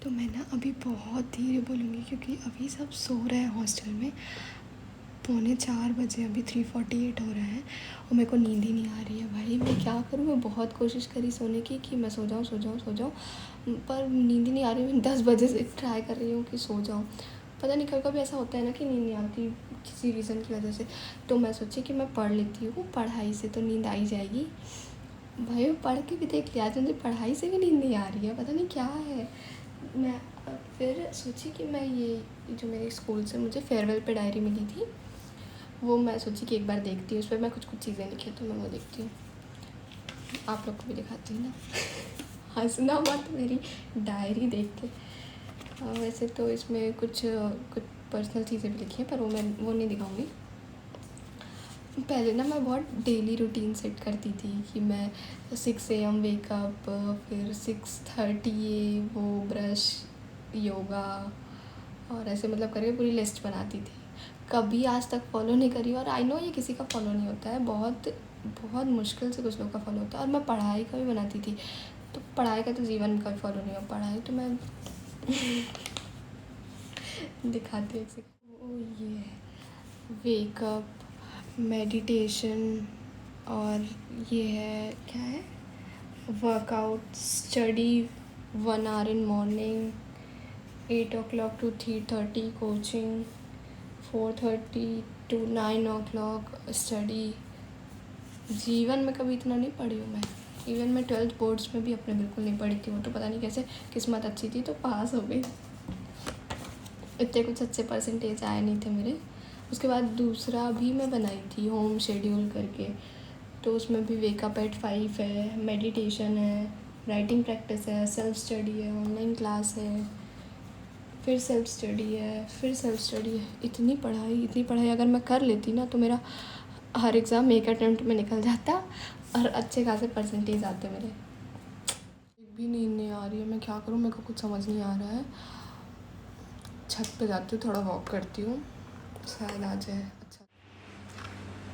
तो मैं ना अभी बहुत धीरे बोलूँगी क्योंकि अभी सब सो रहे हैं हॉस्टल में। 3:45 बजे, अभी 3:48 हो रहा है और मेरे को नींद ही नहीं आ रही है भाई। मैं क्या करूँ? मैं बहुत कोशिश करी सोने की कि मैं सो जाऊँ पर नींद ही नहीं आ रही। मैं 10 बजे से ट्राई कर रही हूँ कि सो जाऊँ। पता नहीं, कभी कभी ऐसा होता है ना कि नींद नहीं आती किसी रीज़न की वजह से। तो मैं सोची कि मैं पढ़ लेती हूँ, पढ़ाई से तो नींद आ ही जाएगी। भाई मैं पढ़ के भी देख लिया, आज मुझे पढ़ाई से भी नींद नहीं आ रही है, पता नहीं क्या है। मैं फिर सोची कि मैं ये जो मेरे स्कूल से मुझे फेयरवेल पे डायरी मिली थी, वो मैं सोची कि एक बार देखती हूँ। उस पर मैं कुछ चीज़ें लिखी, तो मैं वो देखती हूँ, आप लोग को भी दिखाती हूँ ना। हंसना मत मेरी डायरी देख के। वैसे तो इसमें कुछ पर्सनल चीज़ें भी लिखी हैं, पर वो नहीं दिखाऊंगी। पहले ना मैं बहुत डेली रूटीन सेट करती थी कि मैं 6 AM वेकअप, फिर 6:30 ये वो ब्रश, योगा और ऐसे मतलब करके पूरी लिस्ट बनाती थी। कभी आज तक फॉलो नहीं करी, और आई नो ये किसी का फॉलो नहीं होता है, बहुत बहुत मुश्किल से कुछ लोग का फॉलो होता है। और मैं पढ़ाई का भी बनाती थी, तो पढ़ाई का तो जीवन का भी फॉलो नहीं हो। पढ़ाई तो मैं दिखाती हूँ। ओ ये वेकअप, मेडिटेशन, और ये है क्या है, workout, study 1 hour in morning, 8 o'clock to 3:30 coaching, 4:30 to 9 o'clock study. जीवन में कभी इतना नहीं पढ़ी हूँ मैं। इवन मैं 12th बोर्ड्स में भी अपने बिल्कुल नहीं पढ़ी थी। वो तो पता नहीं कैसे किस्मत अच्छी थी तो पास हो गई। इतने कुछ अच्छे परसेंटेज आए नहीं थे मेरे। उसके बाद दूसरा भी मैं बनाई थी, होम शेड्यूल करके, तो उसमें भी वेकअप एट 5 है, मेडिटेशन है, राइटिंग प्रैक्टिस है, सेल्फ स्टडी है, ऑनलाइन क्लास है, फिर सेल्फ स्टडी है, फिर सेल्फ स्टडी है। इतनी पढ़ाई अगर मैं कर लेती ना तो मेरा हर एग्ज़ाम एक अटेम्प्ट में निकल जाता और अच्छे खासे परसेंटेज आते मेरे। एक भी नींद नहीं आ रही है, मैं क्या करूँ? मेरे को कुछ समझ नहीं आ रहा है। छत पे जाती हूँ, थोड़ा वॉक करती हूँ, शायद आ जाए। अच्छा,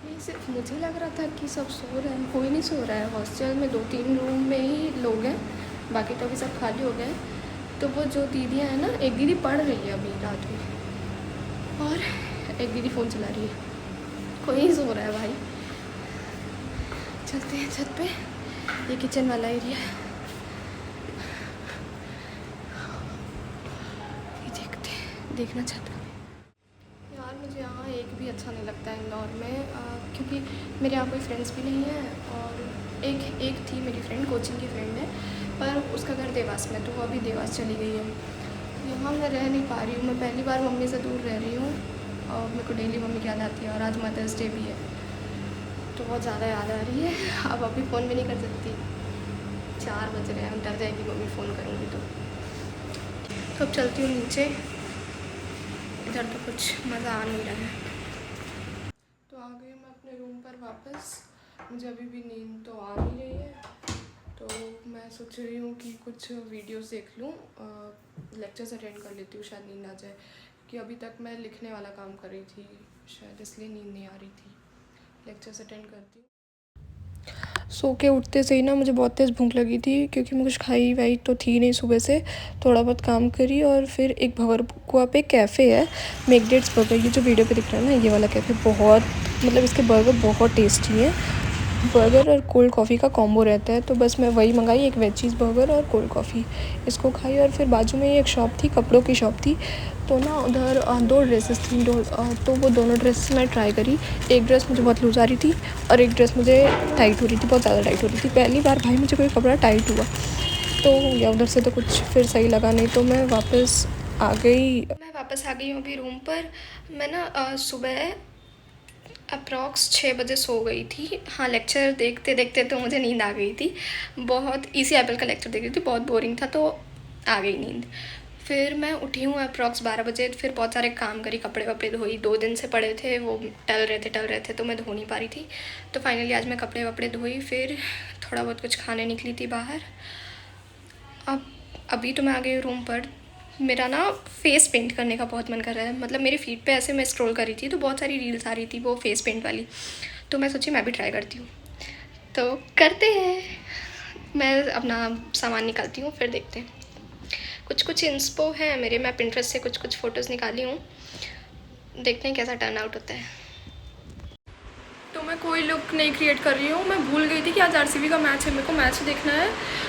नहीं सिर्फ मुझे लग रहा था कि सब सो रहे हैं, कोई नहीं सो रहा है। हॉस्टल में 2-3 रूम में ही लोग हैं, बाकी तो अभी सब खाली हो गए। तो वो जो दीदियाँ हैं ना, एक दीदी पढ़ रही है अभी रात में, और एक दीदी फ़ोन चला रही है। कोई नहीं सो रहा है भाई। चलते हैं छत पे, ये किचन वाला एरिया है, ये देखना छत का। यार मुझे यहाँ एक भी अच्छा नहीं लगता है इंदौर में, क्योंकि मेरे यहाँ कोई फ्रेंड्स भी नहीं है। और एक थी मेरी फ्रेंड, कोचिंग की फ्रेंड है, पर उसका घर देवास में, तो वो अभी देवास चली गई है। यहाँ मैं रह नहीं पा रही हूँ। मैं पहली बार मम्मी से दूर रह रही हूँ और मेरे को डेली मम्मी की याद आती है। और आज मदर्स डे भी है तो बहुत ज़्यादा याद आ रही है। अब अभी फ़ोन भी नहीं कर सकती, 4 बज रहे हैं, डर जाएगी मम्मी फ़ोन करूँगी तो अब चलती हूँ नीचे। इधर तो कुछ मज़ा आ नहीं रहा है। तो आ गई मैं अपने रूम पर वापस। मुझे अभी भी नींद तो आ नहीं रही है, तो मैं सोच रही हूँ कि कुछ वीडियोस देख लूँ, लेक्चर्स अटेंड कर लेती हूँ, शायद नींद आ जाए। कि अभी तक मैं लिखने वाला काम कर रही थी, शायद इसलिए नींद नहीं आ रही थी। लेक्चर्स अटेंड करती हूँ। सो के उठते से ही ना मुझे बहुत तेज़ भूख लगी थी, क्योंकि मैं कुछ खाई वाई तो थी नहीं सुबह से। थोड़ा बहुत काम करी और फिर एक भंवरकुआ पे कैफ़े है, मेकडेट्स बर्गर, ये जो वीडियो पे दिख रहा है ना, ये वाला कैफ़े बहुत, मतलब इसके बर्गर बहुत टेस्टी हैं। बर्गर और कोल्ड कॉफ़ी का कॉम्बो रहता है, तो बस मैं वही मंगाई, एक वेज चीज़ बर्गर और कोल्ड कॉफ़ी, इसको खाई। और फिर बाजू में ही एक शॉप थी, कपड़ों की शॉप थी, तो ना उधर 2 ड्रेसेस थी, तो वो दोनों ड्रेस मैं ट्राई करी। एक ड्रेस मुझे बहुत लूज़ आ रही थी और एक ड्रेस मुझे टाइट हो रही थी, बहुत ज़्यादा टाइट हो रही थी। पहली बार भाई मुझे कोई कपड़ा टाइट हुआ तो हो गया। उधर से तो कुछ फिर सही लगा नहीं, तो मैं वापस आ गई हूँ अभी रूम पर। मैं ना सुबह अप्रॉक्स 6 बजे सो गई थी। हाँ, लेक्चर देखते देखते तो मुझे नींद आ गई थी। बहुत ECFL का लेक्चर देख रही थी, बहुत बोरिंग था तो आ गई नींद। फिर मैं उठी हूँ अप्रॉक्स 12 बजे। फिर बहुत सारे काम करी, कपड़े वपड़े धोई, 2 दिन से पड़े थे, वो टल रहे थे तो मैं धो नहीं पा रही थी। तो फाइनली आज मैं कपड़े वपड़े धोई, फिर थोड़ा बहुत कुछ खाने निकली थी बाहर। अभी तो मैं आ गई रूम पर। मेरा ना फेस पेंट करने का बहुत मन कर रहा है। मतलब मेरे फीड पे ऐसे मैं स्क्रॉल कर रही थी तो बहुत सारी रील्स आ रही थी वो फेस पेंट वाली, तो मैं सोची मैं भी ट्राई करती हूँ। तो करते हैं, मैं अपना सामान निकालती हूँ, फिर देखते हैं। कुछ कुछ इंस्पो है मेरे, मैं पिंटरेस्ट से कुछ कुछ फ़ोटोज़ निकाली हूँ, देखते हैं कैसा टर्न आउट होता है। तो मैं कोई लुक नहीं क्रिएट कर रही हूँ, मैं भूल गई थी कि आज आरसीबी का मैच है, मेरे को मैच देखना है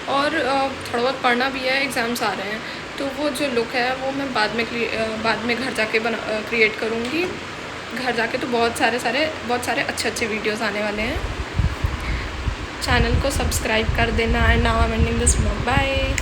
और थोड़ा बहुत पढ़ना भी है, एग्ज़ाम्स आ रहे हैं, तो वो जो लुक है वो मैं बाद में घर जाके क्रिएट करूँगी। घर जाके तो बहुत सारे अच्छे वीडियोज़ आने वाले हैं। चैनल को सब्सक्राइब कर देना and now I am ending this vlog, bye.